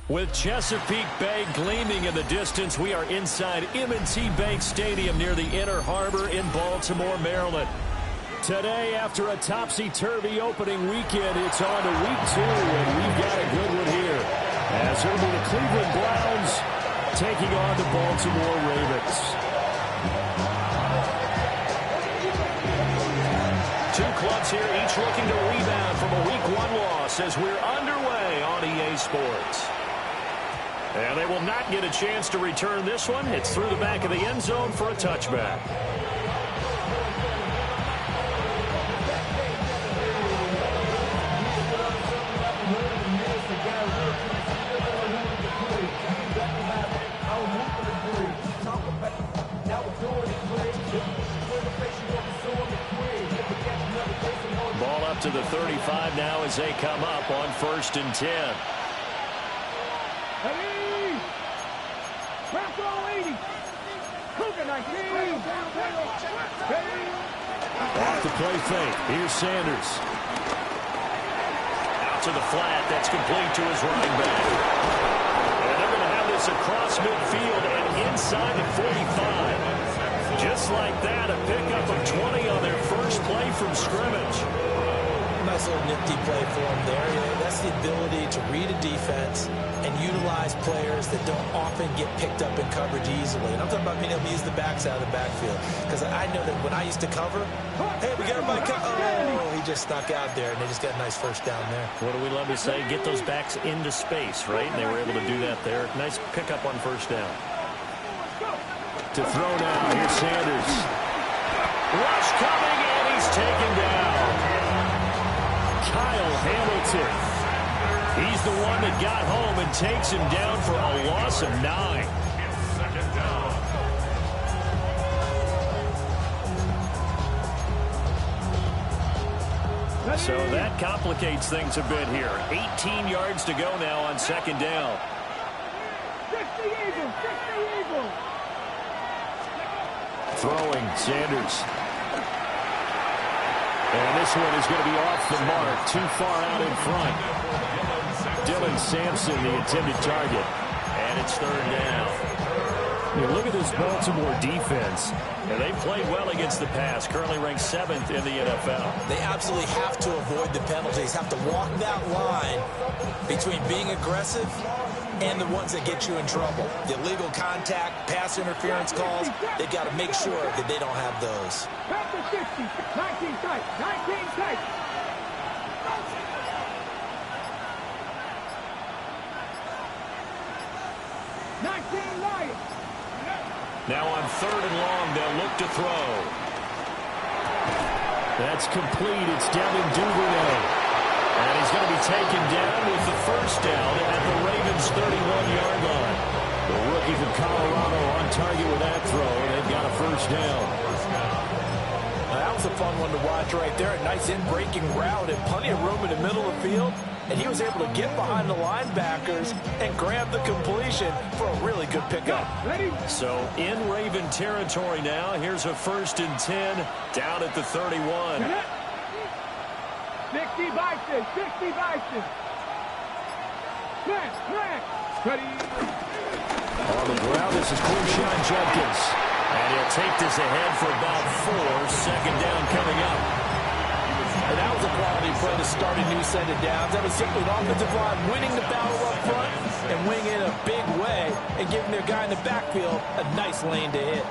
With Chesapeake Bay gleaming in the distance, we are inside M&T Bank Stadium near the Inner Harbor in Baltimore, Maryland. Today, after a topsy-turvy opening weekend, it's on to week 2, and we've got a good one here. As it'll be the Cleveland Browns taking on the Baltimore Ravens. Two clubs here, each looking to rebound from a Week 1 loss as we're underway on EA Sports. And they will not get a chance to return this one. It's through the back of the end zone for a touchback. Ball up to the 35 now as they come up on 1st and 10. Off the play fake. Here's Sanders. Out to the flat. That's complete to his running back. And they're going to have this across midfield and inside the 45. Just like that, a pickup of 20 on their first play from scrimmage. Nice little nifty play for him there. That's the ability to read a defense and utilize players that don't often get picked up in coverage easily. And I'm talking about being able to use the backside of the backfield. Because I know that when I used to cover, hey, we got everybody cover. Oh, he just snuck out there, and they just got a nice first down there. What do we love to say? Get those backs into space, right? And they were able to do that there. Nice pickup on first down. To throw now, here's Sanders. Rush coming, and he's taken down. Kyle Hamilton. He's the one that got home and takes him down for a loss of 9. So that complicates things a bit here. 18 yards to go now on 2nd down. Throwing, Sanders. And this one is going to be off the mark, too far out in front. Dylan Sampson, the intended target. And it's 3rd down. Look at this Baltimore defense. And they played well against the pass, currently ranked 7th in the NFL. They absolutely have to avoid the penalties, have to walk that line between being aggressive and the ones that get you in trouble. The illegal contact, pass interference calls, they've got to make sure that they don't have those. 19 tight, 19 tight. Now on 3rd and long, they'll look to throw. That's complete. It's Devin Duvernay. And he's going to be taken down with the first down at the Ravens' 31-yard line. The rookie from Colorado on target with that throw. They've got a first down. That was a fun one to watch right there. A nice in-breaking route and plenty of room in the middle of the field. And he was able to get behind the linebackers and grab the completion for a really good pickup. So in Raven territory now. Here's a 1st and 10 down at the 31. 60 Bison, 60 Bison. Ready. On the ground, this is Quinshon Judkins. And he'll take this ahead for about 4. 2nd down coming up. And that was a quality play to start a new set of downs. That was simply an offensive line winning the battle up front and winning in a big way and giving their guy in the backfield a nice lane to hit.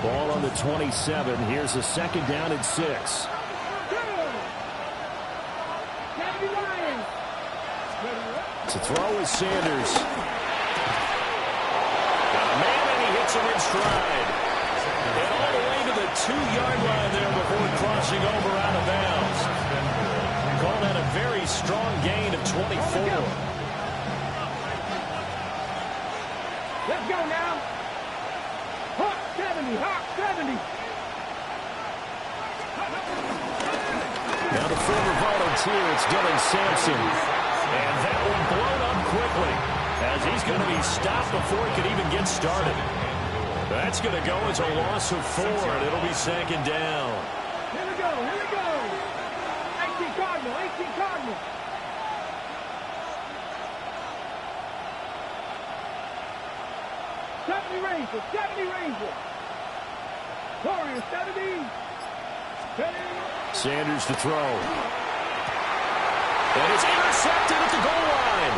Ball on the 27. Here's a 2nd down and 6. To throw is Sanders. Hits him in stride. And all the way to the 2-yard line there before crossing over out of bounds. Call that a very strong gain of 24. Let's go now. Hawk 70, Hawk 70. Now the former volunteer, it's Dylan Sampson. And that one blown up quickly as he's going to be stopped before he could even get started. That's going to go as a loss of 4, and it'll be 2nd down. Here we go. Here we go. 18 Cardinal. 18 Cardinal. Ranger. 70 Ranger. Warriors 70. Sanders to throw. And it's intercepted at the goal line.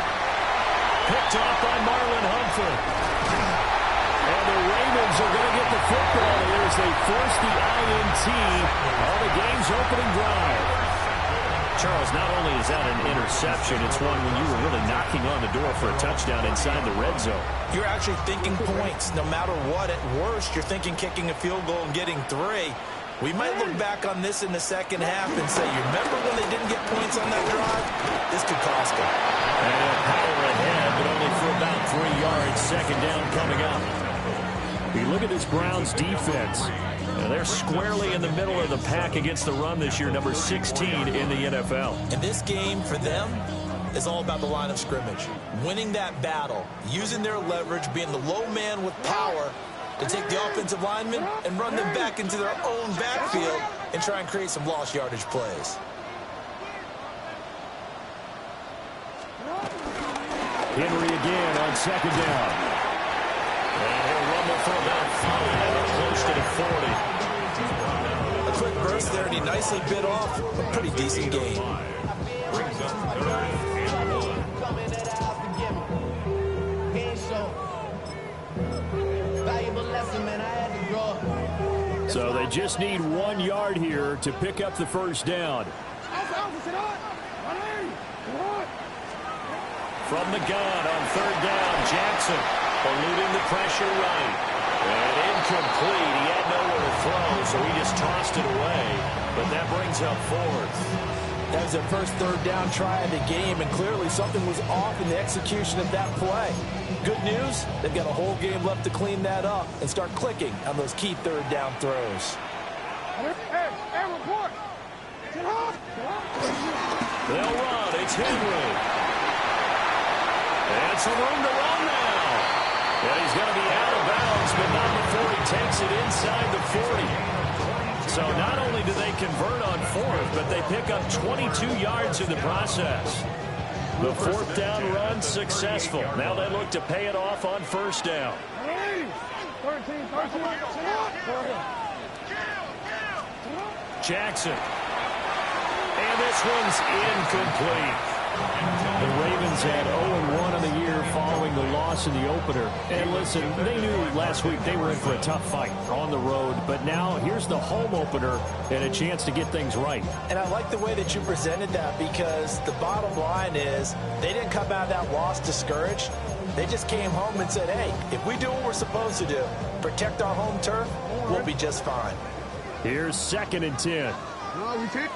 Picked off by Marlon Humphrey. And the Ravens are going to get the football here as they force the INT on the game's opening drive. Charles, not only is that an interception, it's one when you were really knocking on the door for a touchdown inside the red zone. You're actually thinking points. No matter what, at worst, you're thinking kicking a field goal and getting 3. We might look back on this in the second half and say, you remember when they didn't get points on that drive? This could cost them. And power ahead, but only for about 3 yards. Second down coming up. You look at this Browns defense. They're squarely in the middle of the pack against the run this year, number 16 in the NFL. And this game, for them, is all about the line of scrimmage. Winning that battle, using their leverage, being the low man with power to take the offensive linemen and run them back into their own backfield and try and create some lost yardage plays. Henry again on second down. And he'll rumble for about 5, close to the 40. A quick burst there, and he nicely bit off a pretty decent game. So they just need 1 yard here to pick up the first down. From the gun on third down, Jackson eluding the pressure right. And incomplete. He had nowhere to throw, so he just tossed it away. But that brings up 4th. That was their first third down try of the game, and clearly something was off in the execution of that play. Good news, they've got a whole game left to clean that up and start clicking on those key third down throws. Hey, report. They'll run. It's Henry. And some room to run now. And he's going to be out of bounds, but not before he takes it inside the 40. So not only do they convert on 4th, but they pick up 22 yards in the process. The 4th down run successful. Now they look to pay it off on first down. 13. Jackson. And this one's incomplete. The Ravens had 0-1 on the year following the loss in the opener. And listen, they knew last week they were in for a tough fight on the road. But now here's the home opener and a chance to get things right. And I like the way that you presented that, because the bottom line is they didn't come out of that loss discouraged. They just came home and said, hey, if we do what we're supposed to do, protect our home turf, we'll be just fine. Here's 2nd and 10. We take.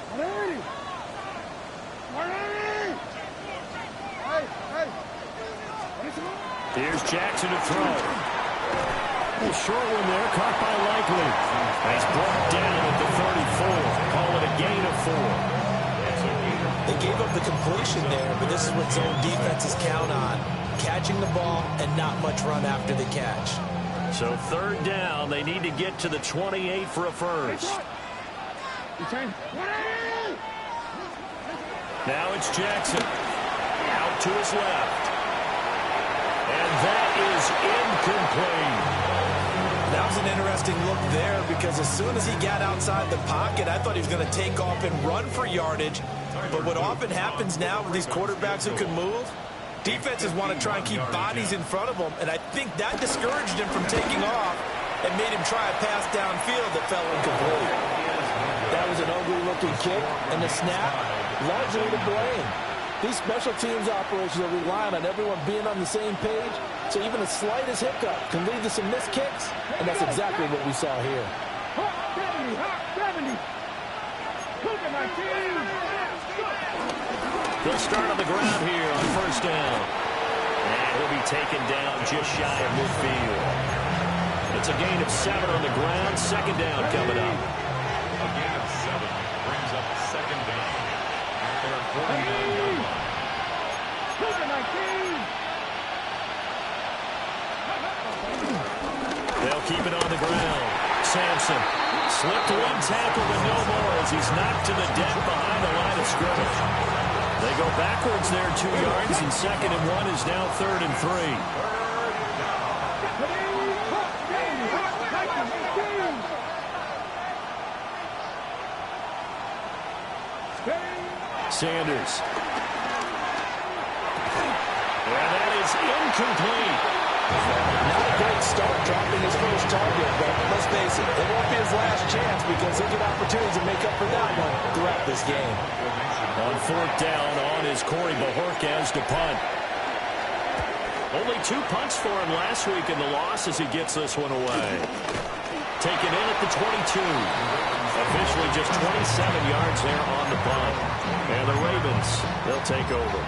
Here's Jackson to throw. A short one there, caught by Likely. He's brought down at the 34. Call it a gain of 4. They gave up the completion there, but this is what zone defenses count on. Catching the ball and not much run after the catch. So 3rd down, they need to get to the 28 for a first. Now it's Jackson. Out to his left. And that is incomplete. That was an interesting look there, because as soon as he got outside the pocket, I thought he was going to take off and run for yardage. But what often happens now with these quarterbacks who can move, defenses want to try and keep bodies in front of them, and I think that discouraged him from taking off and made him try a pass downfield that fell incomplete. That was an ugly-looking kick, and the snap, largely to blame. These special teams operations are relying on everyone being on the same page, so even the slightest hiccup can lead to some missed kicks, and that's exactly what we saw here. 70. They'll start on the ground here on first down. And he'll be taken down just shy of midfield. It's a gain of 7 on the ground. 2nd down coming up. A gain of 7 brings up 2nd down. They're 49 yard line. They'll keep it on the ground. Sampson Slipped one tackle to no more as he's knocked to the deck behind the line of scrimmage. They go backwards there 2 yards, and 2nd and 1 is now 3rd and 3. Sanders. And that is incomplete. Not a great start dropping his first target, but let's face it, it won't be his last chance because he'll get opportunities to make up for that one throughout this game. On 4th down, on is Corey Bojorquez to punt. Only 2 punts for him last week in the loss as he gets this one away. Taken in at the 22. Officially just 27 yards there on the punt. And the Ravens, they'll take over.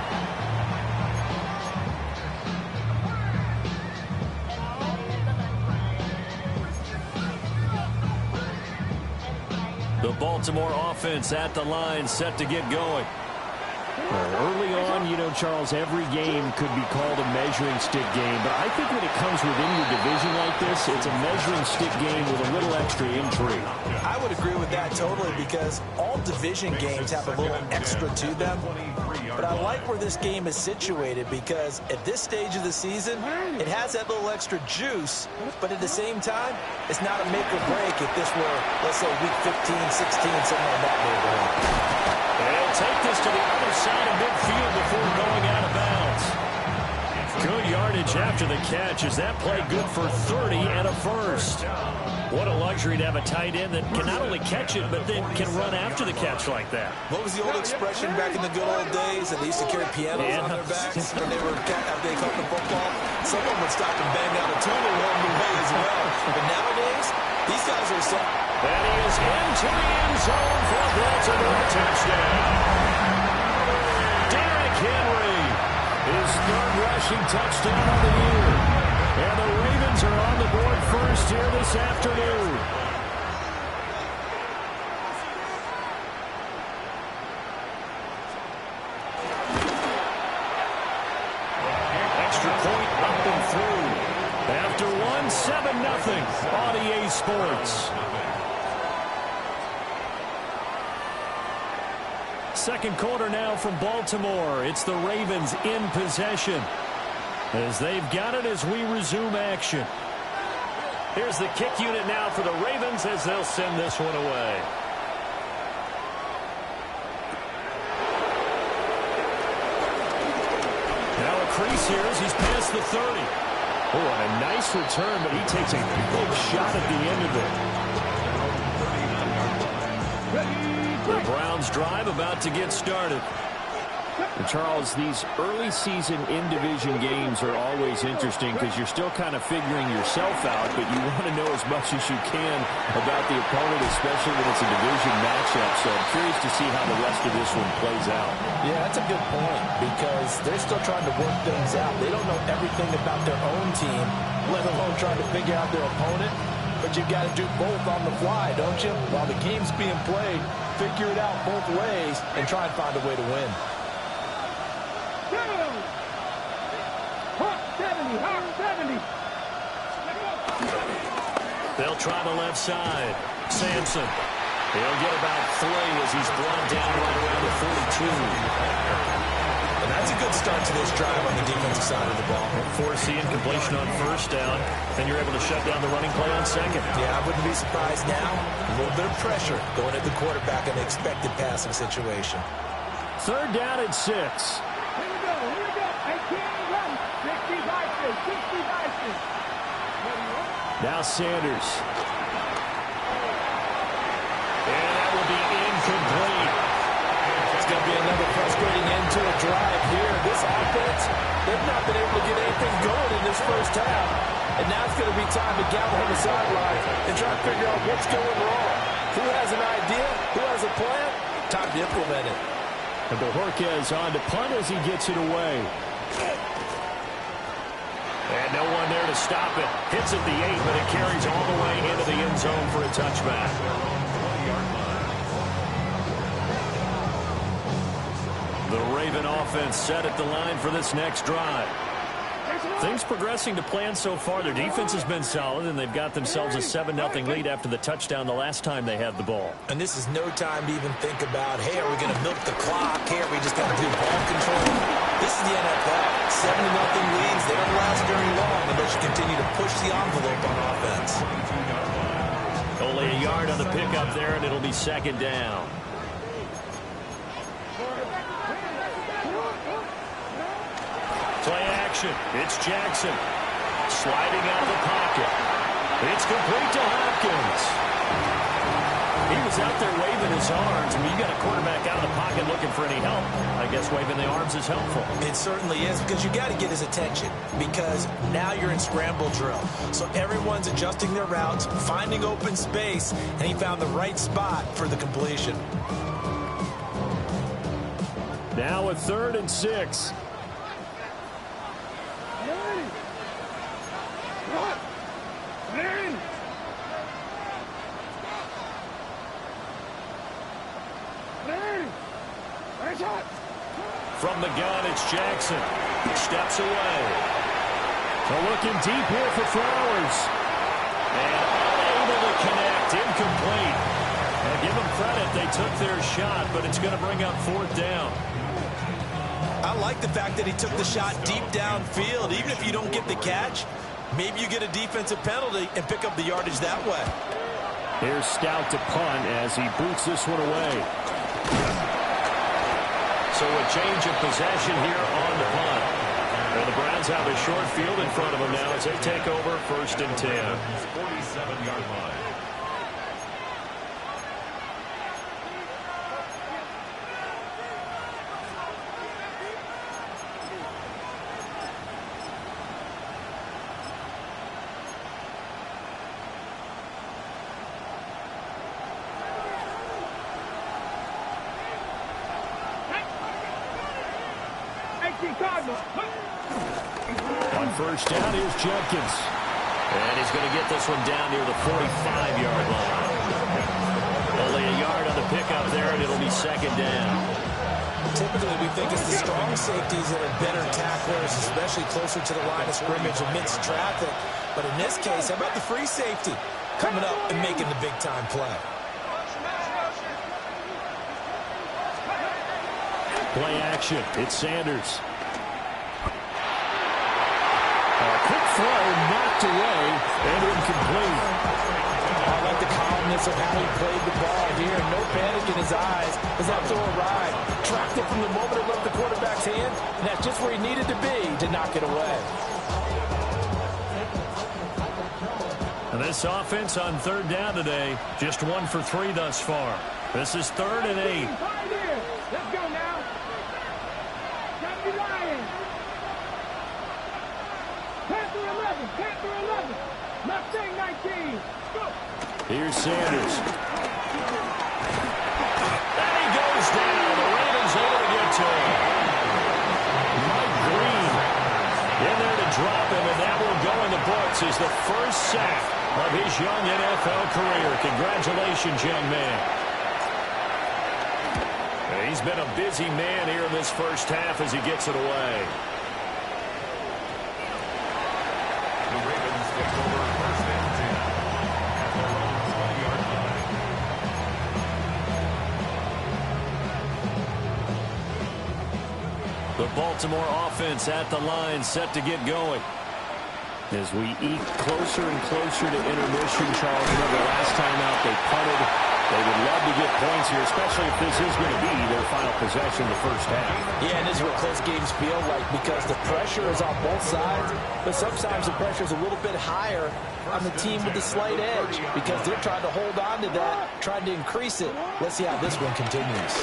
The Baltimore offense at the line, set to get going. Well, early on, you know, Charles, every game could be called a measuring stick game. But I think when it comes within your division like this, it's a measuring stick game with a little extra intrigue. I would agree with that totally because all division games have a little extra to them. But I like where this game is situated because at this stage of the season, it has that little extra juice. But at the same time, it's not a make or break if this were, let's say, week 15, 16, something like that neighborhood. They'll take this to the other side of midfield before going out of bounds. Good yardage after the catch. Is that play good for 30 and a first? What a luxury to have a tight end that can not only catch it, but then can run after the catch like that. What was the old expression back in the good old days that they used to carry pianos on their backs when they were after they caught the football? Someone would stop and bang out a tune along the way as well. But nowadays, these guys are set. And he is into the end zone for a Baltimore touchdown. Derrick Henry, his 3rd rushing touchdown of the year. And the Ravens are on the board first here this afternoon. Extra point up and through. After 1-7-0 on EA Sports. Second quarter now from Baltimore. It's the Ravens in possession as they've got it as we resume action. Here's the kick unit now for the Ravens as they'll send this one away. Now a crease here as he's past the 30. Oh, and a nice return, but he takes a big shot at the end of it. The Browns drive about to get started. And Charles, these early season in-division games are always interesting because you're still kind of figuring yourself out, but you want to know as much as you can about the opponent, especially when it's a division matchup. So I'm curious to see how the rest of this one plays out. Yeah, that's a good point because they're still trying to work things out. They don't know everything about their own team, let alone trying to figure out their opponent. But you've got to do both on the fly, don't you? While the game's being played, figure it out both ways and try and find a way to win. They'll try the left side. Sampson. He'll get about 3 as he's brought down right around the 42. And that's a good start to this drive on the defensive side of the ball. Forcing completion on first down, and you're able to shut down the running play on second. Yeah, I wouldn't be surprised now. A little bit of pressure going at the quarterback in the expected passing situation. 3rd down and 6. Here we go. I can't run. 60 vices. 60 vices. Now Sanders. And that will be incomplete. It's going to be another frustrating end to a drive here. This offense, they've not been able to get anything going in this first half. And now it's going to be time to gather on the sideline and try to figure out what's going wrong. Who has an idea? Who has a plan? Time to implement it. And Bojorquez on to punt as he gets it away. And no one there to stop it. Hits at the 8, but it carries all the way into the end zone for a touchback. The Raven offense set at the line for this next drive. Things progressing to plan so far. Their defense has been solid, and they've got themselves a 7-0 lead after the touchdown the last time they had the ball. And this is no time to even think about, hey, are we going to milk the clock? Hey, are we just going to do ball control? This is the NFL. 7-0 leads. They don't last very long unless you continue to push the envelope on offense. Only a yard on the pickup there, and it'll be second down. Play action. It's Jackson. Sliding out of the pocket. It's complete to Hopkins. He was out there waving his arms. I mean, you got a quarterback out of the pocket looking for any help. I guess waving the arms is helpful. It certainly is, because you got to get his attention, because now you're in scramble drill. So everyone's adjusting their routes, finding open space, and he found the right spot for the completion. Now a 3rd and 6. From the gun, it's Jackson. He steps away. So looking deep here for Flowers. And unable to connect. Incomplete. Now give them credit. They took their shot, but it's going to bring up 4th down. I like the fact that he took the shot deep downfield. Even if you don't get the catch, maybe you get a defensive penalty and pick up the yardage that way. Here's Stout to punt as he boots this one away. So a change of possession here on the punt. And the Browns have a short field in front of them now as they take over 1st and 10. 47-yard line. On 1st down, here's Jenkins. And he's going to get this one down near the 45-yard line. Only a yard on the pickup there, and it'll be 2nd down. Typically, we think it's the strong safeties that are better tacklers, especially closer to the line of scrimmage amidst traffic. But in this case, how about the free safety coming up and making the big-time play? Play action. It's Sanders. Quick throw, knocked away, and incomplete. I like the calmness of how he played the ball here. No panic in his eyes as that throw arrived. Tracked it from the moment it left the quarterback's hand, and that's just where he needed to be to knock it away. And this offense on 3rd down today, just 1 for 3 thus far. This is 3rd and 8. Let's go now. Johnny Lions. Panther 11. Panther 11. Mustang 19. Go. Here's Sanders. And he goes down. The Ravens able to get to him. Mike Green in there to drop him, and that will go in the books as the first sack of his young NFL career. Congratulations, young man. And he's been a busy man here in this first half as he gets it away. The Ravens take over 1st and 10 at their own 20-yard line. The Baltimore offense at the line, set to get going. As we eke closer and closer to intermission, Charles, remember last time out they punted. They would love to get points here, especially if this is going to be their final possession in the first half. Yeah, and this is what close games feel like, because the pressure is on both sides, but sometimes the pressure is a little bit higher on the team with the slight edge because they're trying to hold on to that, trying to increase it. Let's see how this one continues.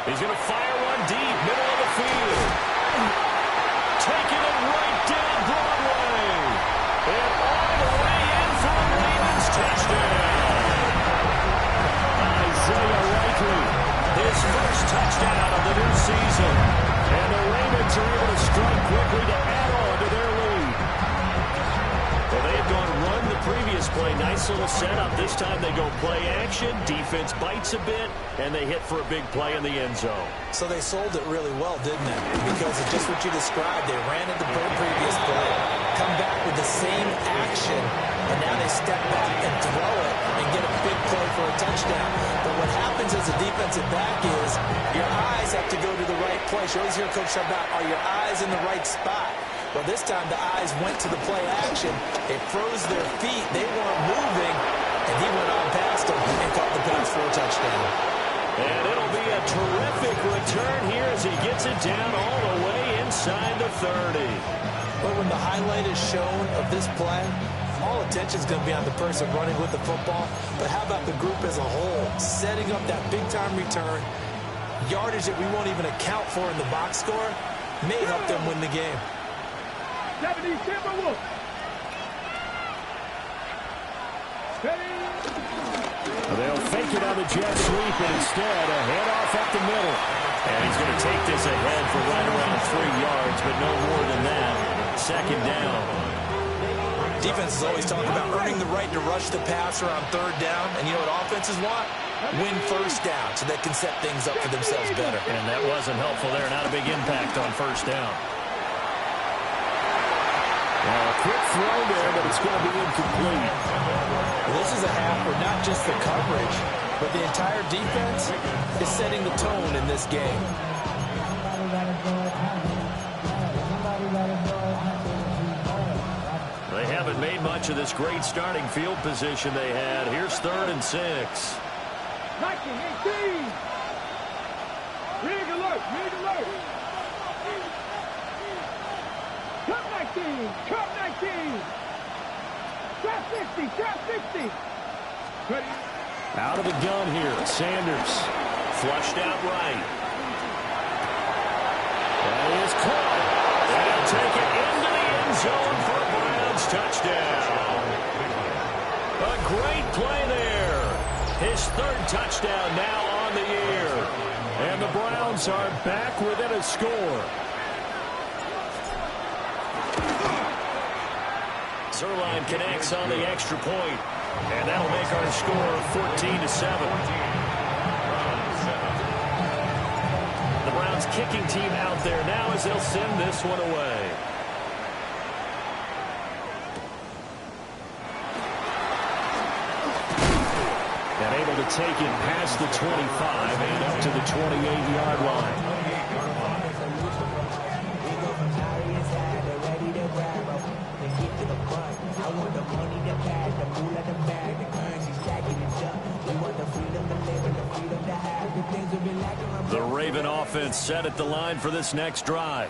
He's going to fire one deep, middle of the field. Taking it right down Broadway. And all the way in for a Ravens touchdown. Isaiah Likely, his first touchdown of the new season. And the Ravens are able to strike quickly to add on to their lead. Well, they've gone run the previous play, nice little setup. This time they go play action. Defense bites a bit, and they hit for a big play in the end zone. So they sold it really well, didn't they? Because it's just what you described. They ran at the previous play, come back with the same action, and now they step back and throw it and get a big play for a touchdown. But what happens as a defensive back is your eyes have to go to the right place. You always hear Coach talk about, are your eyes in the right spot? Well, this time the eyes went to the play action. It froze their feet. They weren't moving, and he went on past them and caught the pass for a touchdown. And it'll be a terrific return here as he gets it down all the way inside the 30. But when the highlight is shown of this play, all attention is going to be on the person running with the football. But how about the group as a whole, setting up that big-time return, yardage that we won't even account for in the box score, may help them win the game. 70 Timberwolves. They'll fake it on the jet sweep, and instead a handoff up the middle. And he's going to take this ahead for right around 3 yards, but no more than that. Second down. Defenses always talk about earning the right to rush the passer on third down. And you know what offenses want? Win first down so they can set things up for themselves better. And that wasn't helpful there. Not a big impact on first down. A quick throw there, but it's going to be incomplete. This is a half where not just the coverage, but the entire defense is setting the tone in this game. They haven't made much of this great starting field position they had. Here's 3rd and 6. 19-18. Rig alert, rig alert. Cut 19, cut 19. Trap 60, trap 60. Ready? Out of the gun here, Sanders. Flushed out right. That is caught. They'll take it into the end zone for a Browns touchdown. A great play there. His 3rd touchdown now on the year. And the Browns are back within a score. Zuerlein connects on the extra point, and that'll make our score 14-7. The Browns kicking team out there now as they'll send this one away. And able to take it past the 25 and up to the 28-yard line. The Raven offense set at the line for this next drive.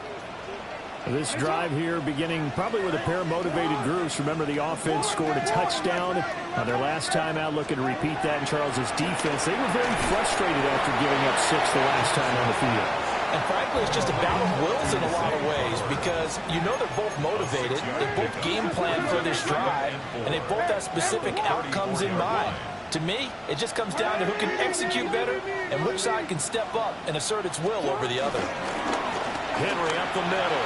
This drive here beginning probably with a pair of motivated groups. Remember, the offense scored a touchdown on their last time out. Looking to repeat that in Charles's defense. They were very frustrated after giving up 6 the last time on the field. And frankly, it's just a battle of wills in a lot of ways because you know they're both motivated. They both game plan for this drive, and they both have specific outcomes in mind. To me, it just comes down to who can execute better and which side can step up and assert its will over the other. Henry up the middle.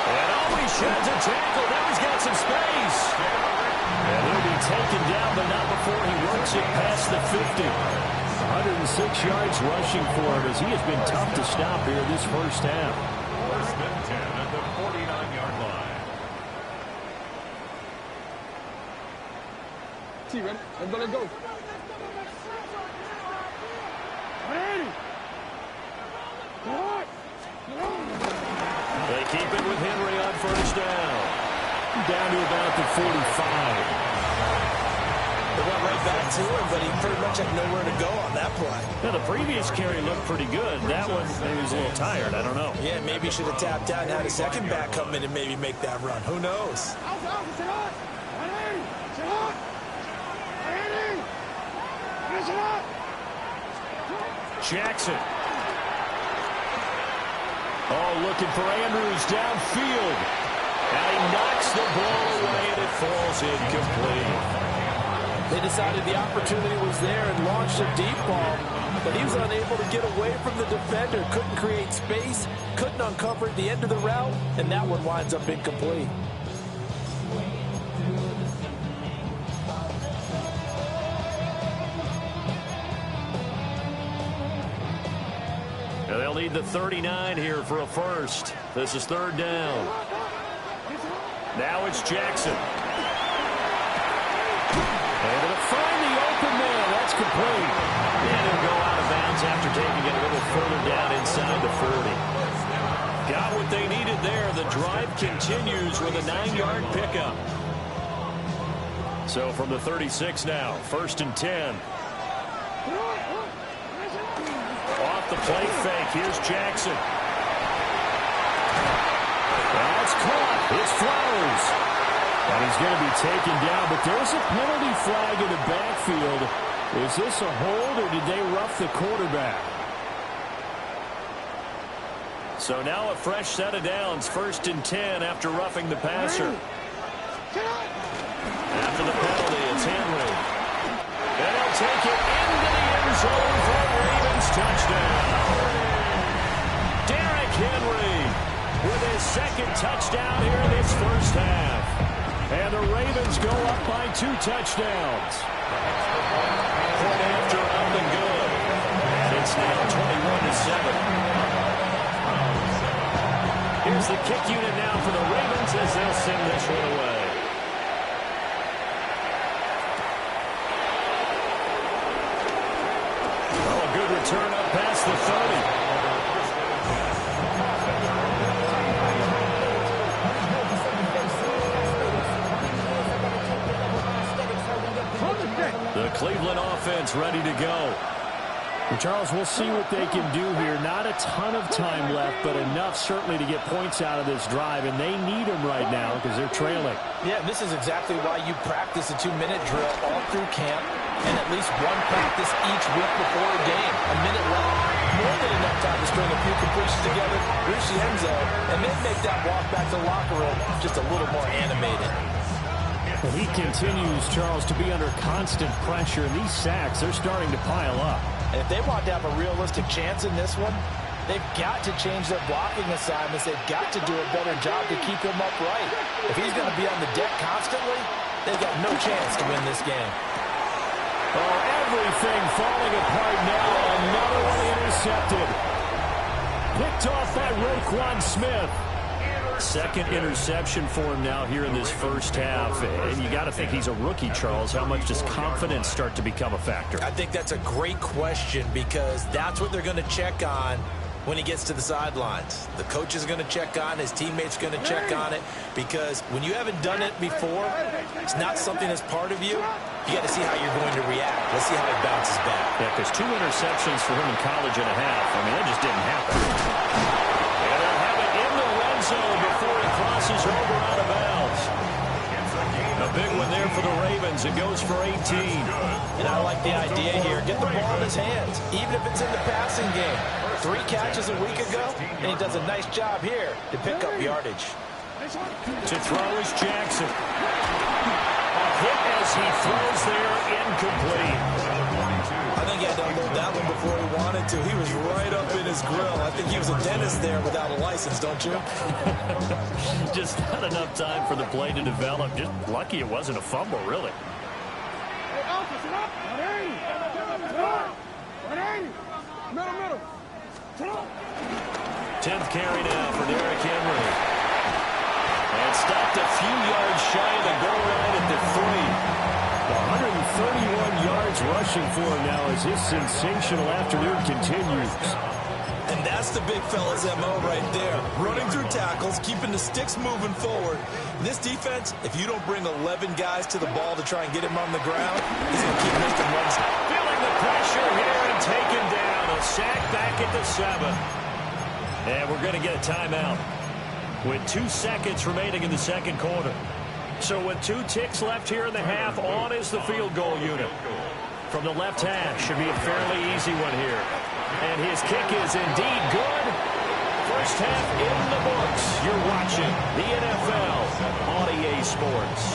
And he sheds a tackle. Now he's got some space. And he'll be taken down, but not before he works it past the 50. 106 yards rushing for him as he has been tough to stop here this first half. 1st and 10 at the 49-yard line. See, ready? Let's go. Ready? They keep it with Henry on first down. Down to about the 45. They went right back to him, but he pretty much had nowhere to go on that play. Now, the previous carry looked pretty good. That one, maybe he was a little tired. I don't know. Yeah, maybe he should have tapped out and had a second back come in and maybe make that run. Who knows? Jackson. Oh, looking for Andrews downfield. Now he knocks the ball away, and it falls incomplete. They decided the opportunity was there and launched a deep ball, but he was unable to get away from the defender, couldn't create space, couldn't uncover the end of the route, and that one winds up incomplete. Now they'll need the 39 here for a first. This is third down. Now it's Jackson. Able to find the open man. That's complete. And he'll go out of bounds after taking it a little further down inside the 40. Got what they needed there. The drive continues with a 9-yard pickup. So from the 36 now, first and 10. Off the play fake. Here's Jackson. That's caught. It's Flowers. And he's going to be taken down, but there's a penalty flag in the backfield. Is this a hold, or did they rough the quarterback? So now a fresh set of downs, first and 10 after roughing the passer. After the penalty, it's Henry. And he'll take it into the end zone for a Ravens touchdown. Derrick Henry with his second touchdown here in this first half. And the Ravens go up by 2 touchdowns. Point after up and good. And it's now 21-7. Here's the kick unit now for the Ravens as they'll send this one away. Well, a good return up past the 30. The Cleveland offense ready to go. And Charles, we'll see what they can do here. Not a ton of time left, but enough certainly to get points out of this drive, and they need them right now because they're trailing. Yeah, this is exactly why you practice a 2-minute drill all through camp and at least one practice each week before a game. A minute left, more than enough time to string a few completions together, reach the end zone, and then make that walk back to the locker room just a little more animated. Well, he continues, Charles, to be under constant pressure, and these sacks, they're starting to pile up. And if they want to have a realistic chance in this one, they've got to change their blocking assignments. They've got to do a better job to keep him upright. If he's going to be on the deck constantly, they've got no chance to win this game. Oh, everything falling apart now. Another one intercepted. Picked off by Roquan Smith. Second interception for him now here in this first half. And you got to think he's a rookie, Charles. How much does confidence start to become a factor? I think that's a great question because that's what they're going to check on when he gets to the sidelines. The coach is going to check on, his teammates going to check on it, because when you haven't done it before, it's not something that's part of you. You got to see how you're going to react. Let's see how he bounces back. Yeah, because 2 interceptions for him in college and a half. I mean, that just didn't happen. And they'll have it in the red zone before he crosses over out of bounds. A big one there for the Ravens. It goes for 18. And I like the idea here. Get the ball in his hands, even if it's in the passing game. 3 catches a week ago, and he does a nice job here to pick up yardage. To throw is Jackson. A hit as he throws there, incomplete. I think he had to unload that one before he wanted to. He was right up in his grill. I think he was a dentist there without a license, don't you? Just not enough time for the play to develop. Just lucky it wasn't a fumble, really. 10th carry now for Derrick Henry. And stopped a few yards shy of the goal line at the 3. 131 yards rushing for him now as his sensational afternoon continues. And that's the big fella's MO right there. Running through tackles, keeping the sticks moving forward. This defense, if you don't bring 11 guys to the ball to try and get him on the ground, he's going to keep making runs. Feeling the pressure here and taken down. A sack back at the 7. And we're going to get a timeout with 2 seconds remaining in the second quarter. So with 2 ticks left here in the half, on is the field goal unit. From the left hash, should be a fairly easy one here. And his kick is indeed good. First half in the books. You're watching the NFL on EA Sports.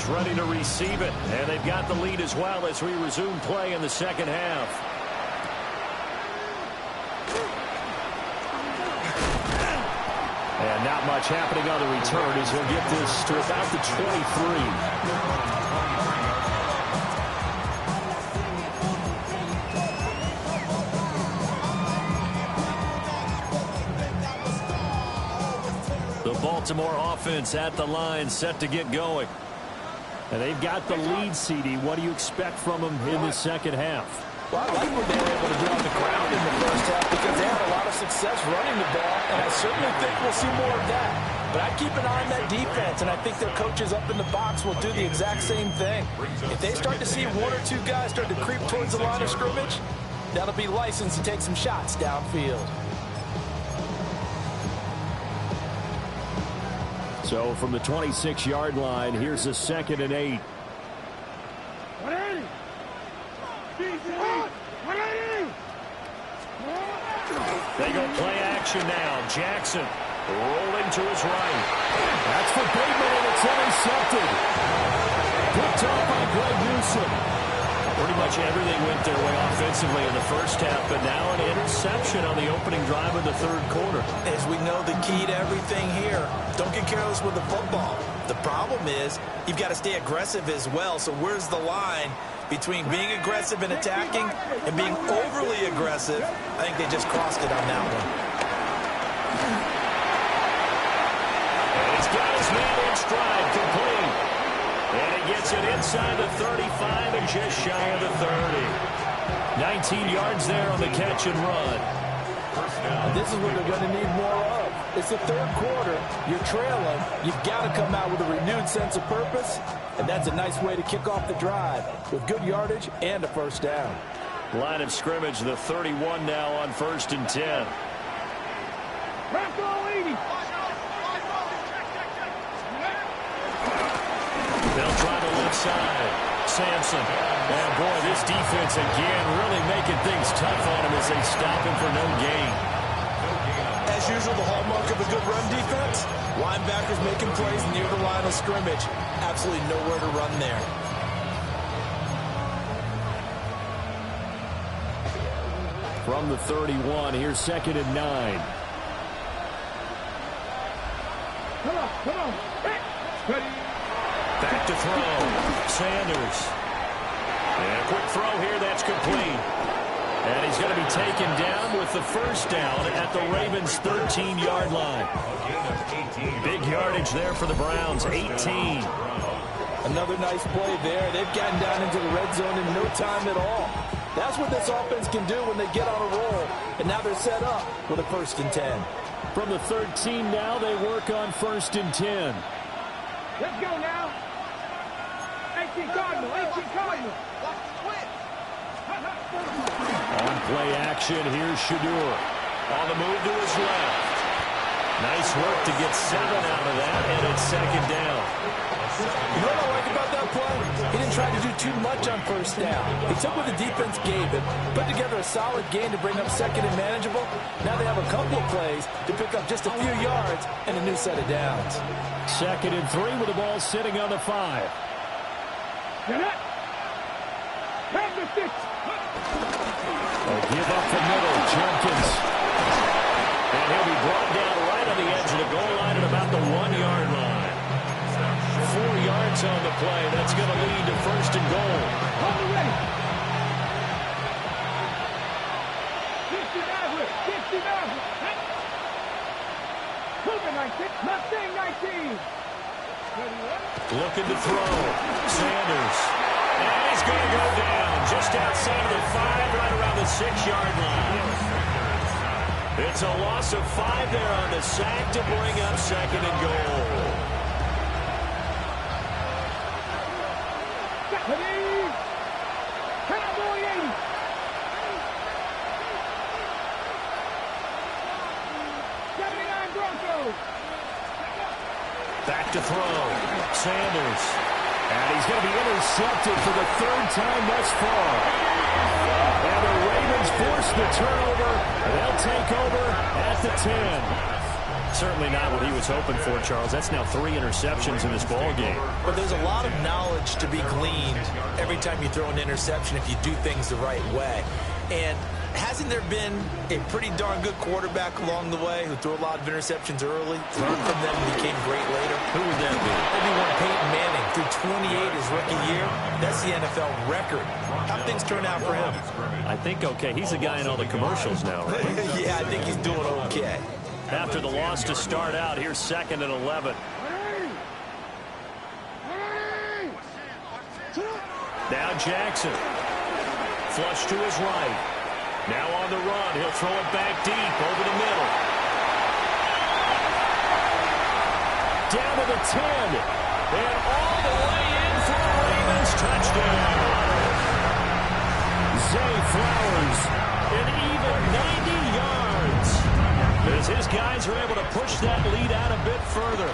Sanders ready to receive it. And they've got the lead as well as we resume play in the second half. And not much happening on the return as he'll get this to about the 23. Baltimore offense at the line, set to get going. And they've got the lead, CD. What do you expect from them in the second half? Well, I like what they were able to do on the ground in the first half because they had a lot of success running the ball, and I certainly think we'll see more of that. But I keep an eye on that defense, and I think their coaches up in the box will do the exact same thing. If they start to see one or two guys start to creep towards the line of scrimmage, that'll be licensed to take some shots downfield. So from the 26-yard line, here's a 2nd and 8. They go play action now. Jackson rolling to his right. That's for Bateman, and it's intercepted. Picked up by Greg Newsome. Pretty much everything went their way offensively in the first half, but now an interception on the opening drive of the third quarter. As we know, the key to everything here, don't get careless with the football. The problem is you've got to stay aggressive as well. So where's the line between being aggressive and attacking and being overly aggressive? I think they just crossed it on that one. And he's got his man in stride, complete. And he gets it inside the 35 and just shy of the 30. 19 yards there on the catch and run. And this is what they're going to need more of. It's the third quarter. You're trailing. You've got to come out with a renewed sense of purpose. And that's a nice way to kick off the drive with good yardage and a first down. Line of scrimmage, the 31 now on 1st and 10. They'll try the left side. Sampson. And boy, this defense again really making things tough on him as they stop him for no gain. As usual, the hallmark of a good run defense, linebackers making plays near the line of scrimmage. Absolutely nowhere to run there. From the 31, here's 2nd and 9. Come on. Ready. Back to throw. Sanders. And a quick throw here. That's complete. And he's going to be taken down with the first down at the Ravens' 13-yard line. Big yardage there for the Browns. 18. Another nice play there. They've gotten down into the red zone in no time at all. That's what this offense can do when they get on a roll. And now they're set up with a 1st and 10. From the 13 now, they work on 1st and 10. Let's go now. 18 Cardinal. On play action, here's Shadur. On the move to his left. Nice work to get 7 out of that, and it's 2nd down. You know what I like about that play? He didn't try to do too much on 1st down. He took what the defense gave him, put together a solid game to bring up 2nd and manageable. Now they have a couple of plays to pick up just a few yards and a new set of downs. 2nd and 3 with the ball sitting on the 5. Get it. Have the 6. Give up the middle, Jenkins. And he'll be brought down right on the edge of the goal line at about the 1-yard line. 4 yards on the play. That's going to lead to 1st and goal. Hold it ready. 59 with 59. Moving 19. Mustang 19. Looking to throw. Sanders. And he's going to go down just outside of the 5, right around the 6-yard line. It's a loss of 5 there on the sack to bring up 2nd and goal. Back to throw. Sanders. And he's going to be intercepted for the 3rd time thus far. And the Ravens force the turnover. They'll take over at the 10. Certainly not what he was hoping for, Charles. That's now 3 interceptions in this ball game. But there's a lot of knowledge to be gleaned every time you throw an interception if you do things the right way. And hasn't there been a pretty darn good quarterback along the way who threw a lot of interceptions early, learned from them, and became great later? Who would that be? Maybe one Peyton Manning threw 28 his rookie year. That's the NFL record. How things turn out for him? I think okay. He's the guy in all the commercials now, right? Yeah, I think he's doing okay. After the loss to start out, here's 2nd and 11. Now Jackson. Flush to his right. Now on the run. He'll throw it back deep over the middle. Down to the 10. And all the way in for a Ravens touchdown. Zay Flowers, an even 90 yards. As his guys are able to push that lead out a bit further.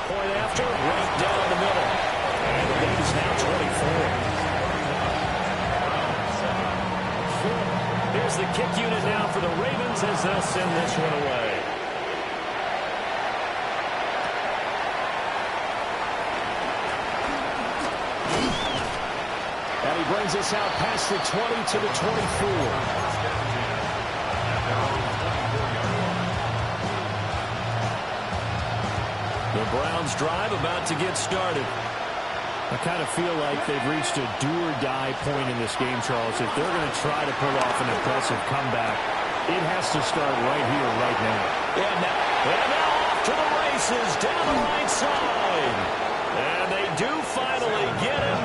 Point after, right down the middle. And the lead is now 24. Here's the kick unit now for the Ravens as they'll send this one away. And he brings us out past the 20 to the 24. The Browns drive about to get started. I kind of feel like they've reached a do-or-die point in this game, Charles. If they're going to try to pull off an impressive comeback, it has to start right here, right now. Yeah, and now off to the races down the right side. And they do finally get him,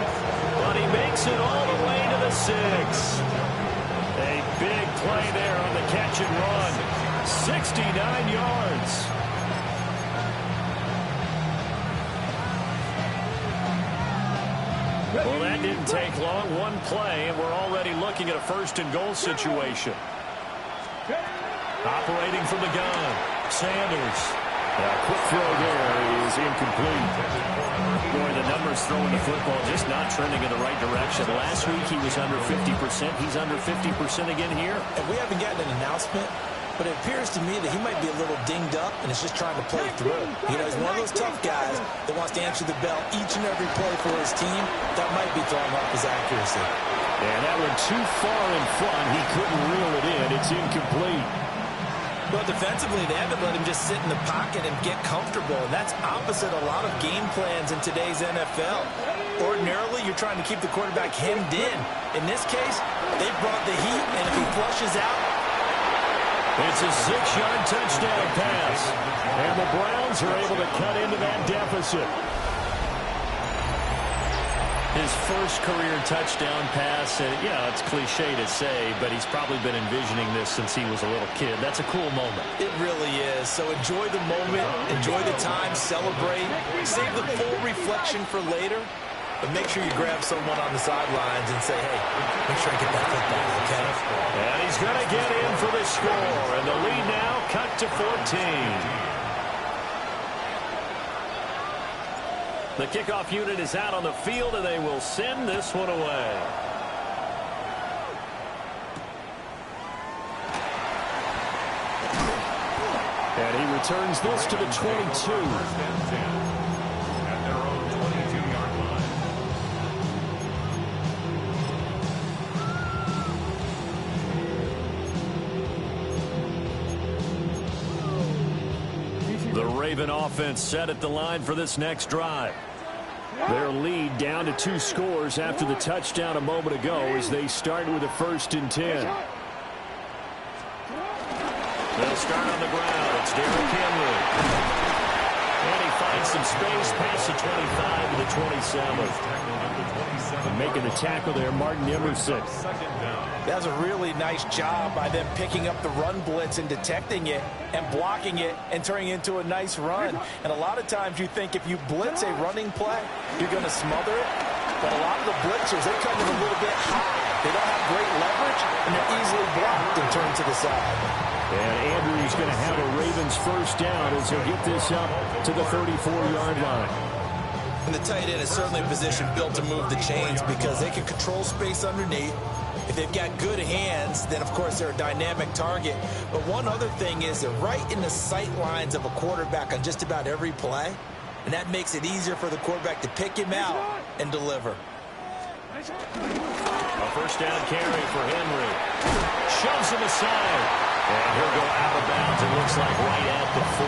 but he makes it all the way to the 6. A big play there on the catch and run. 69 yards. Well, that didn't take long. One play, and we're already looking at a 1st and goal situation. Operating from the gun, Sanders. Quick throw there is incomplete. Boy, the numbers throwing the football just not trending in the right direction. Last week he was under 50%. He's under 50% again here. And we haven't gotten an announcement, but it appears to me that he might be a little dinged up and is just trying to play through. You know, he's one of those tough guys that wants to answer the bell each and every play for his team. That might be throwing off his accuracy. And that one too far in front. He couldn't reel it in. It's incomplete. Well, defensively, they haven't let him just sit in the pocket and get comfortable, and that's opposite a lot of game plans in today's NFL. Ordinarily, you're trying to keep the quarterback hemmed in. In this case, they brought the heat, and if he flushes out, it's a 6-yard touchdown pass. And the Browns are able to cut into that deficit. His first career touchdown pass, yeah, it's cliche to say, but he's probably been envisioning this since he was a little kid. That's a cool moment. It really is. So enjoy the moment, enjoy the time, celebrate, save the full reflection for later, but make sure you grab someone on the sidelines and say, hey, make sure I get that football, okay? And he's going to get in for the score, and the lead now cut to 14. The kickoff unit is out on the field, and they will send this one away. And he returns this to the 22. At their own 22-yard line. The Raven offense set at the line for this next drive. Their lead down to 2 scores after the touchdown a moment ago as they start with a 1st and 10. They'll start on the ground. It's Derrick Henry. And he finds some space past the 25 to the 27. And making the tackle there, Martin Emerson. That was a really nice job by them picking up the run blitz and detecting it and blocking it and turning it into a nice run. And a lot of times you think if you blitz a running play, you're going to smother it. But a lot of the blitzers, they come in a little bit high. They don't have great leverage, and they're easily blocked and turned to the side. And Andrews going to have a Ravens 1st down as he'll get this up to the 34-yard line. And the tight end is certainly a position built to move the chains because they can control space underneath. If they've got good hands, then, of course, they're a dynamic target. But one other thing is they're right in the sight lines of a quarterback on just about every play, and that makes it easier for the quarterback to pick him out and deliver. A first down carry for Henry. Shoves him aside. And he'll go out of bounds, it looks like, right at the 40.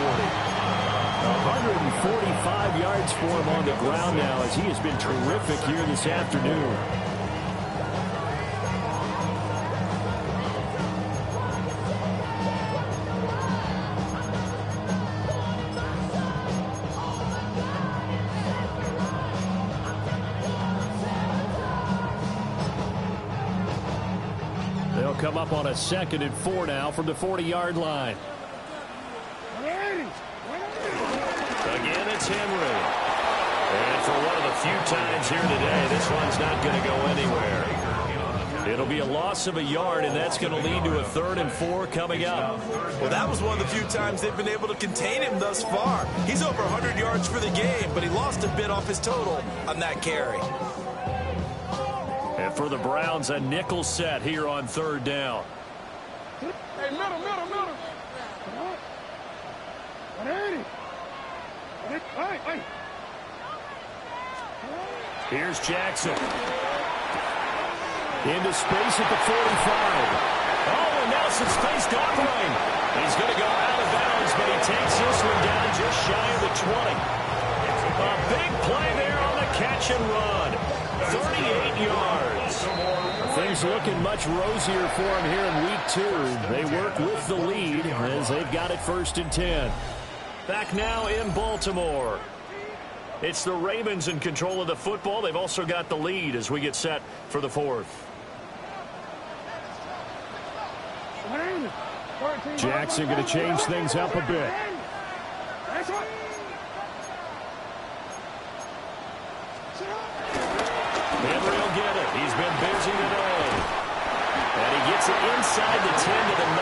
145 yards for him on the ground now as he has been terrific here this afternoon. They'll come up on a 2nd and 4 now from the 40-yard line. Again, it's Henry. And for one of the few times here today, this one's not going to go anywhere. It'll be a loss of a yard, and that's going to lead to a 3rd and 4 coming up. Well, that was one of the few times they've been able to contain him thus far. He's over 100 yards for the game, but he lost a bit off his total on that carry. And for the Browns, a nickel set here on 3rd down. Hey, middle. 180. Hey. Here's Jackson. Into space at the 45. Oh, and Nelson's faced upright. He's going to go out of bounds, but he takes this one down just shy of the 20. A big play there on the catch and run. 38 yards. Things looking much rosier for him here in week 2. They work with the lead as they've got it 1st and 10. Back now in Baltimore. It's the Ravens in control of the football. They've also got the lead as we get set for the 4th. Jackson going to change things up a bit. Henry will get it. He's been busy today. And he gets it inside the 10 to the 9.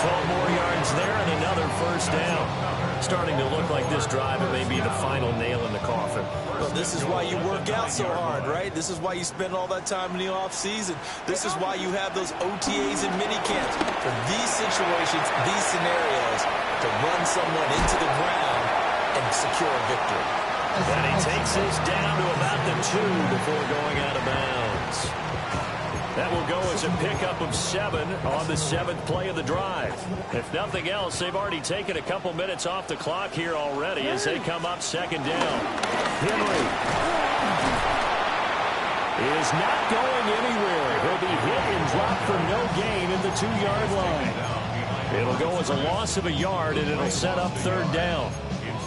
12 more yards there and another 1st down. Starting to look like this drive, it may be the final nail in the coffin. Well, this is why you work out so hard, right? This is why you spend all that time in the offseason. This is why you have those OTAs and minicamps. For these situations, these scenarios, to run someone into the ground and secure a victory. And he takes this down to about the 2 before going out of bounds. That will go as a pickup of 7 on the 7th play of the drive. If nothing else, they've already taken a couple minutes off the clock here already as they come up 2nd down. Henry is not going anywhere. He'll be hit and dropped for no gain at the 2-yard line. It'll go as a loss of a yard, and it'll set up 3rd down.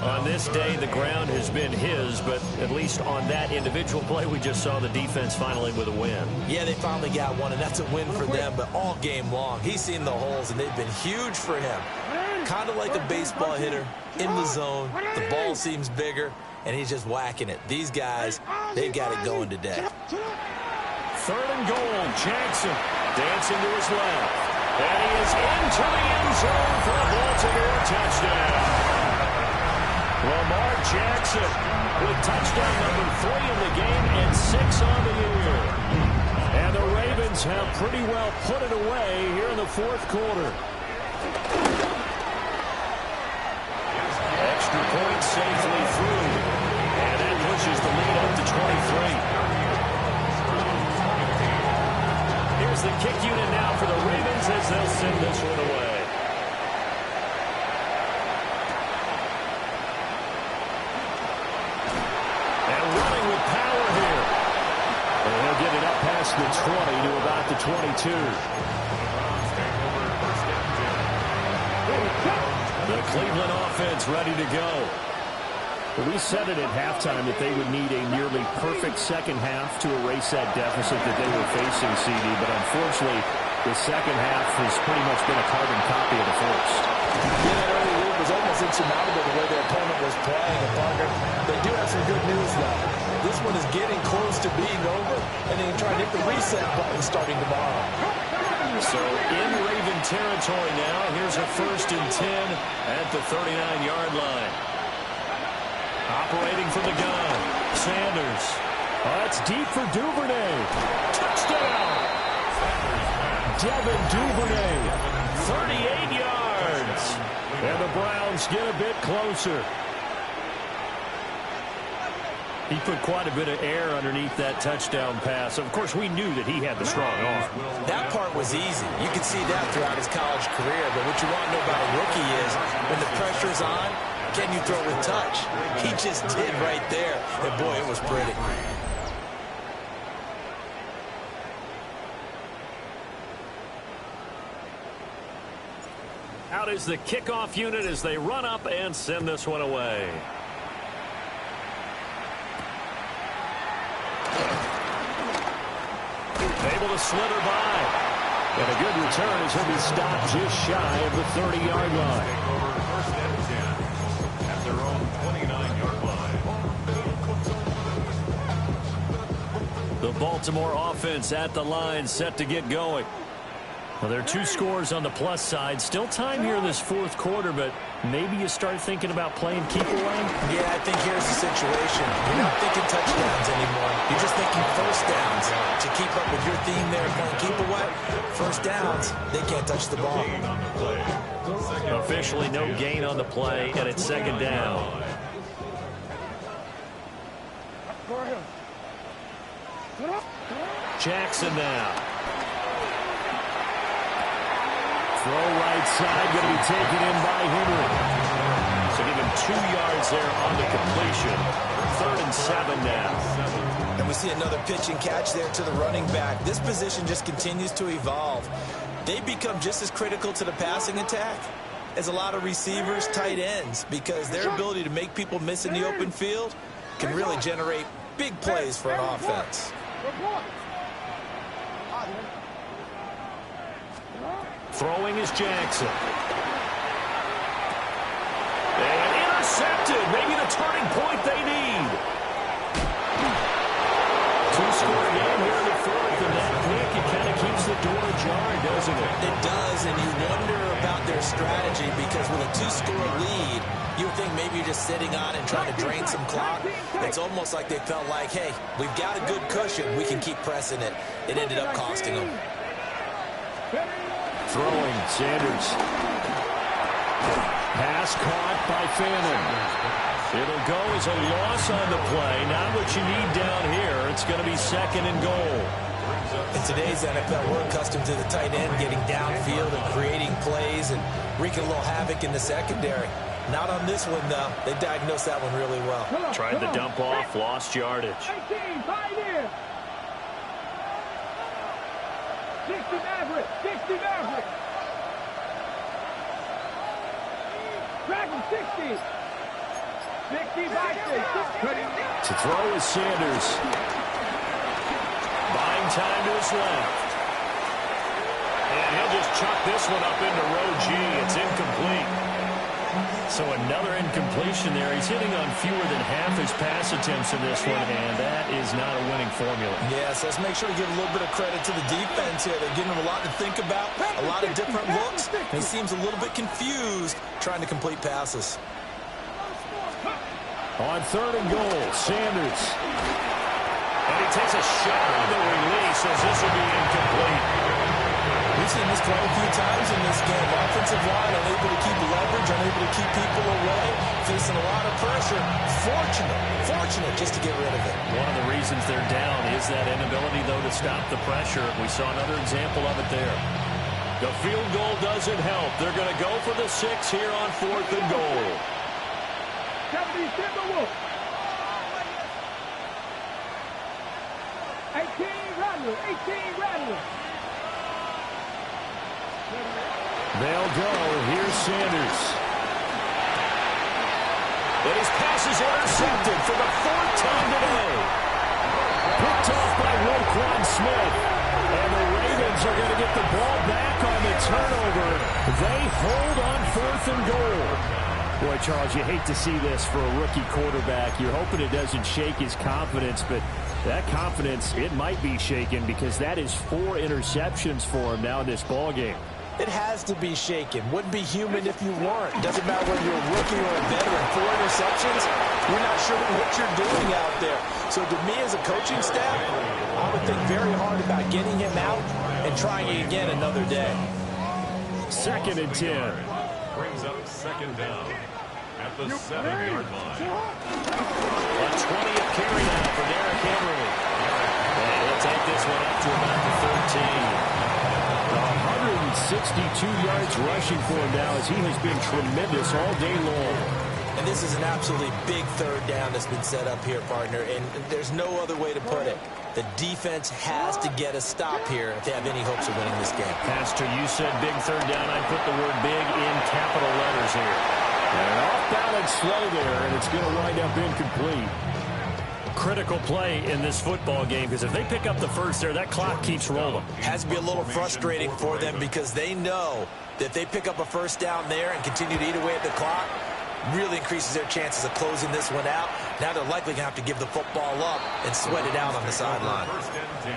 On this day, the ground has been his, but at least on that individual play, we just saw the defense finally with a win. Yeah, they finally got one, and that's a win for them, but all game long, he's seen the holes, and they've been huge for him. Kind of like a baseball hitter, in the zone, the ball seems bigger, and he's just whacking it. These guys, they've got it going today. 3rd and goal, Jackson dancing to his left. And he is into the end zone for a Baltimore touchdown. Lamar Jackson with touchdown number 3 in the game and 6 on the year. And the Ravens have pretty well put it away here in the 4th quarter. Extra point safely through. And that pushes the lead up to 23. Here's the kick unit now for the Ravens as they'll send this one away. The 20 to about the 22. The Cleveland offense ready to go. We said it at halftime that they would need a nearly perfect second half to erase that deficit that they were facing, CD, but unfortunately, the second half has pretty much been a carbon copy of the first. Yeah, that early lead was almost insurmountable the way their opponent was playing. And Parker, they do have some good news, though. This one is getting close to being over, and they can try to hit the reset button starting tomorrow. So in Raven territory now, here's a 1st and 10 at the 39-yard line. Operating from the gun, Sanders. That's deep for Duvernay. Touchdown! Devin Duvernay, 38 yards. And the Browns get a bit closer. He put quite a bit of air underneath that touchdown pass. Of course, we knew that he had the strong arm. That part was easy. You could see that throughout his college career. But what you want to know about a rookie is when the pressure's on, can you throw with touch? He just did right there. And, boy, it was pretty. Out is the kickoff unit as they run up and send this one away. Able to slither by. And a good return as he'll be stopped just shy of the 30-yard line. Over first and 10 at their own 29-yard line. The Baltimore offense at the line, set to get going. Well, there are 2 scores on the plus side. Still time here in this fourth quarter, but maybe you start thinking about playing keep away? Yeah, I think here's the situation. You're not thinking touchdowns anymore. You're just thinking first downs. To keep up with your theme there, playing keep away, first downs, they can't touch the ball. Officially no gain on the play, and it's second down. Jackson now. Throw right side, going to be taken in by Henry. So give him 2 yards there on the completion. 3rd and 7 now. And we see another pitch and catch there to the running back. This position just continues to evolve. They become just as critical to the passing attack as a lot of receivers, tight ends, because their ability to make people miss in the open field can really generate big plays for an offense. Throwing is Jackson. And intercepted. Maybe the turning point they need. 2-score game here in the fourth, and that pick, it kind of keeps the door ajar, doesn't it? It does, and you wonder about their strategy, because with a 2-score lead, you would think maybe you're just sitting on and trying to drain some clock. It's almost like they felt like, hey, we've got a good cushion. We can keep pressing it. It ended up costing them. Throwing, Sanders. Pass caught by Fannin. It'll go as a loss on the play. Not what you need down here. It's going to be 2nd and goal. In today's NFL, we're accustomed to the tight end getting downfield and creating plays and wreaking a little havoc in the secondary. Not on this one, though. They diagnosed that one really well. Tried the dump off, lost yardage. 18, right here. 60 Maverick, 60 Maverick. Dragon 60. 60 Vikings. To throw is Sanders. Buying time to his left. And he'll just chuck this one up into row G. It's incomplete. So another incompletion there. He's hitting on fewer than half his pass attempts in this one, and that is not a winning formula. Yes, let's make sure to give a little bit of credit to the defense here. They're giving him a lot to think about, a lot of different looks, and he seems a little bit confused trying to complete passes. On 3rd and goal, Sanders. And he takes a shot on the release as this will be incomplete. We've seen this quite a few times in this game. Offensive line unable to keep leverage, unable to keep people away, facing a lot of pressure. Fortunate just to get rid of it. One of the reasons they're down is that inability, though, to stop the pressure. We saw another example of it there. The field goal doesn't help. They're going to go for the 6 here on 4th and goal. 70 Timberwolves. 18 Rattler, 18 Rattler. They'll go. Here's Sanders. And his pass is intercepted for the 4th time today. Picked off by Roquan Smith. And the Ravens are going to get the ball back on the turnover. They hold on 4th and goal. Boy, Charles, you hate to see this for a rookie quarterback. You're hoping it doesn't shake his confidence, but that confidence, it might be shaken because that is 4 interceptions for him now in this ball game. It has to be shaken. Wouldn't be human if you weren't. Doesn't matter whether you're a rookie or a veteran. 4 interceptions, you're not sure what you're doing out there. So to me as a coaching staff, I would think very hard about getting him out and trying it again another day. 2nd and 10. Brings up 2nd down at the 7-yard line. A 20th carry now for Derrick Henry. And he'll take this one up to about the 162 yards rushing for him now as he has been tremendous all day long. And this is an absolutely big 3rd down that's been set up here, partner, and there's no other way to put it. The defense has to get a stop here if they have any hopes of winning this game. Pastor, you said big 3rd down. I put the word big in capital letters here. And an off-balance throw there, and it's going to wind up incomplete. Critical play in this football game because if they pick up the first there, that clock keeps rolling. Has to be a little frustrating for them because they know that if they pick up a 1st down there and continue to eat away at the clock, really increases their chances of closing this one out. Now they're likely going to have to give the football up and sweat it out on the sideline. 1st and 10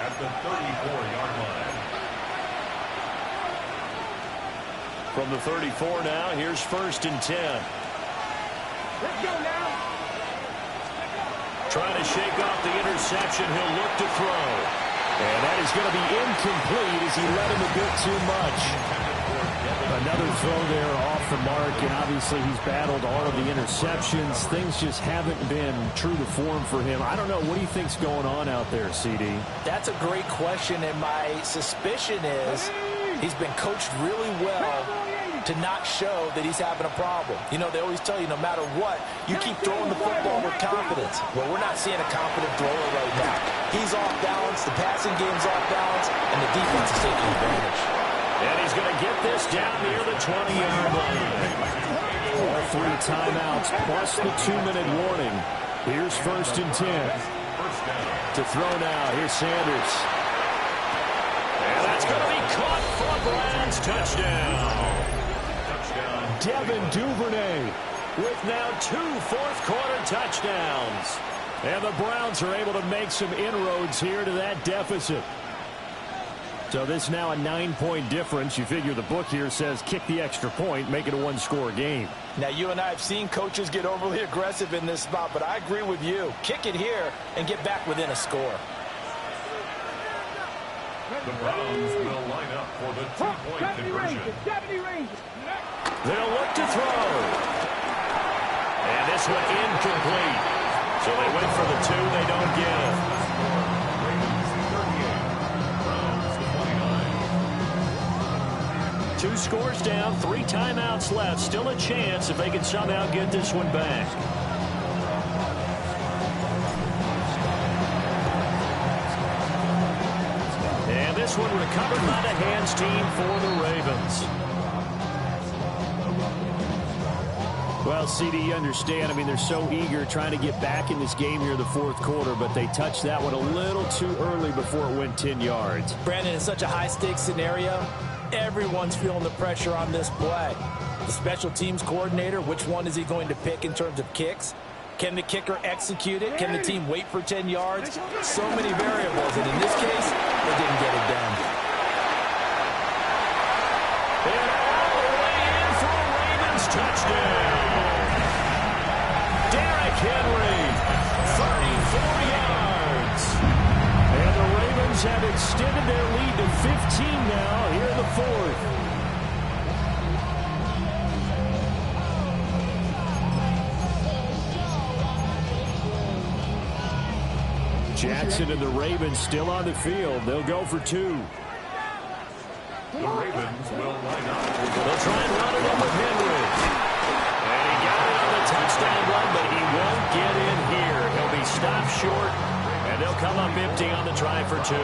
at the 34-yard line. From the 34 now, here's 1st and 10. Let's go now. Trying to shake off the interception. He'll look to throw. And that is going to be incomplete as he let him a bit too much. Another throw there off the mark, and obviously he's battled all of the interceptions. Things just haven't been true to form for him. I don't know. What do you think's going on out there, CD? That's a great question, and my suspicion is he's been coached really well to not show that he's having a problem. You know, they always tell you no matter what, you keep throwing the football with confidence. Well, we're not seeing a confident thrower right now. He's off balance, the passing game's off balance, and the defense is taking advantage. And he's going to get this down near the 20-yard line. All 3 timeouts plus the 2-minute warning. Here's 1st and 10. To throw now. Here's Sanders. And that's going to be caught for a Browns touchdown. Devin Duvernay with now 2 fourth-quarter touchdowns. And the Browns are able to make some inroads here to that deficit. So this is now a 9-point difference. You figure the book here says kick the extra point, make it a 1-score game. Now, you and I have seen coaches get overly aggressive in this spot, but I agree with you. Kick it here and get back within a score. The Browns will line up for the 2-point conversion. 70 ranges. They'll look to throw. And this one incomplete. So they went for the 2. They don't get it. Ravens 38. Browns 29. 2 scores down, 3 timeouts left. Still a chance if they can somehow get this one back. And this one recovered by the hands team for the Ravens. Well, CD, you understand. I mean, they're so eager trying to get back in this game here in the 4th quarter, but they touched that one a little too early before it went 10 yards. Brandon, in such a high-stakes scenario, everyone's feeling the pressure on this play. The special teams coordinator, which one is he going to pick in terms of kicks? Can the kicker execute it? Can the team wait for 10 yards? So many variables, and in this case, they didn't get it done. And all the way in for a Ravens touchdown. Derrick Henry, 34 yards. And the Ravens have extended their lead to 15 now here in the 4th. Jackson and the Ravens still on the field. They'll go for 2. The Ravens will line up. They'll try and run it in with Henry. And he got it on the touchdown run, but he won't get in here. He'll be stopped short, and they'll come up empty on the try for 2.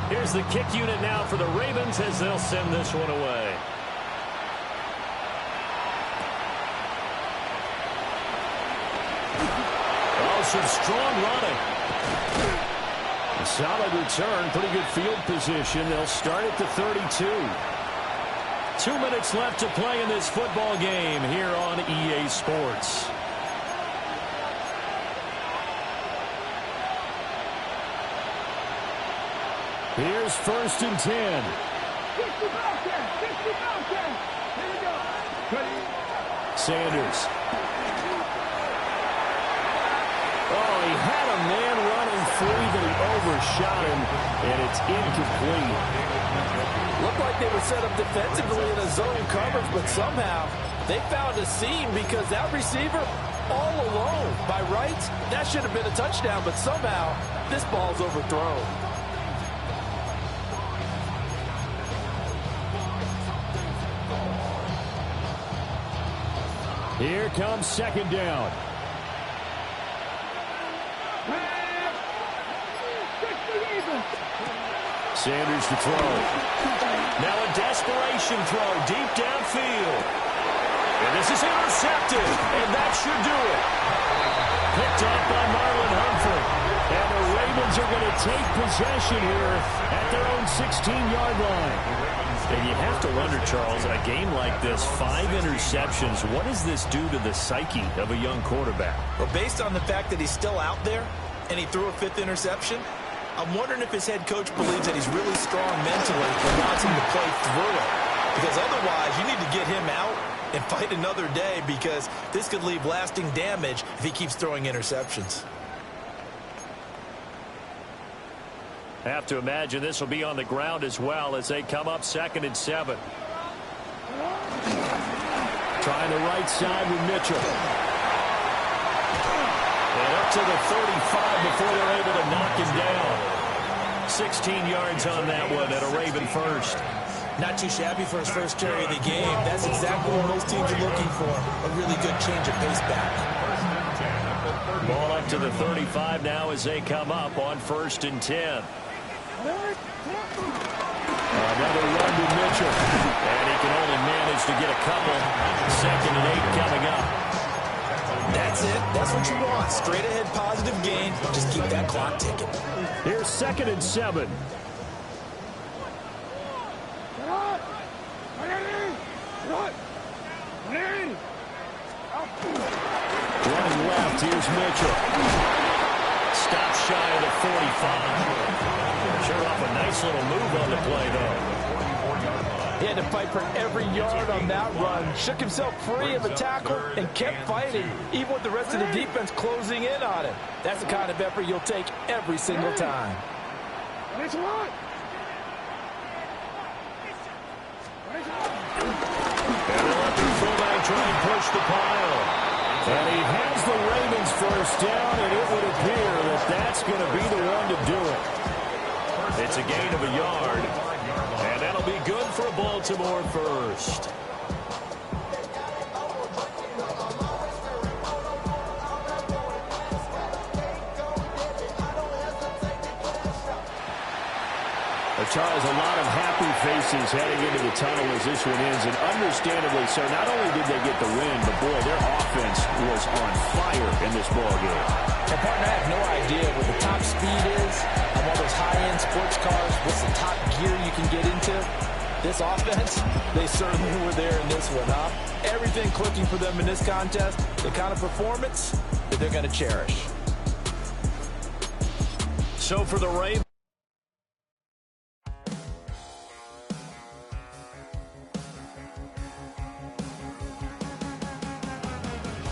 Here's the kick unit now for the Ravens as they'll send this one away. Some strong running. A solid return, pretty good field position. They'll start at the 32. 2 minutes left to play in this football game here on EA Sports. Here's 1st and 10. 60 Sanders. free, but he overshot him, and it's incomplete. Looked like they were set up defensively in a zone coverage, but somehow they found a seam because that receiver all alone. By rights, that should have been a touchdown, but somehow this ball's overthrown. Here comes second down. Sanders to throw. Now a desperation throw deep downfield. And this is intercepted, and that should do it. Picked up by Marlon Humphrey. And the Ravens are going to take possession here at their own 16-yard line. And you have to wonder, Charles, in a game like this, 5 interceptions, what does this do to the psyche of a young quarterback? Well, based on the fact that he's still out there and he threw a 5th interception, I'm wondering if his head coach believes that he's really strong mentally and wants him to play through it. Because otherwise, you need to get him out and fight another day, because this could leave lasting damage if he keeps throwing interceptions. Have to imagine this will be on the ground as well as they come up 2nd and 7. Trying the right side with Mitchell. And up to the 35 before they're able to knock him down. 16 yards on that one at a Raven first. Not too shabby for his first carry of the game. That's exactly what most teams are looking for. A really good change of pace back. Ball up to the 35 now as they come up on 1st and 10. Another run to Mitchell. And he can only manage to get a couple. 2nd and 8 coming up. That's it. That's what you want. Straight ahead positive gain. Just keep that clock ticking. Here's 2nd and 7. Running left, here's Mitchell. Stop shy of the 45. Sure off a nice little move on the play, though. He had to fight for every yard on that run. Shook himself free of a tackle and kept fighting, even with the rest of the defense closing in on him. That's the kind of effort you'll take every single time. And they'll let the fullback try and push the pile. And he has the Ravens first down, and it would appear that that's going to be the one to do it. It's a gain of a yard, and that'll be good for a Baltimore first. Charles, a lot of happy faces heading into the tunnel as this one ends, and understandably so. Not only did they get the win, but boy, their offense was on fire in this ball game. And partner, I have no idea what the top speed is on one of those high-end sports cars. What's the top gear you can get into? This offense, they certainly were there in this one, huh? Everything clicking for them in this contest, the kind of performance that they're going to cherish. So for the Ravens,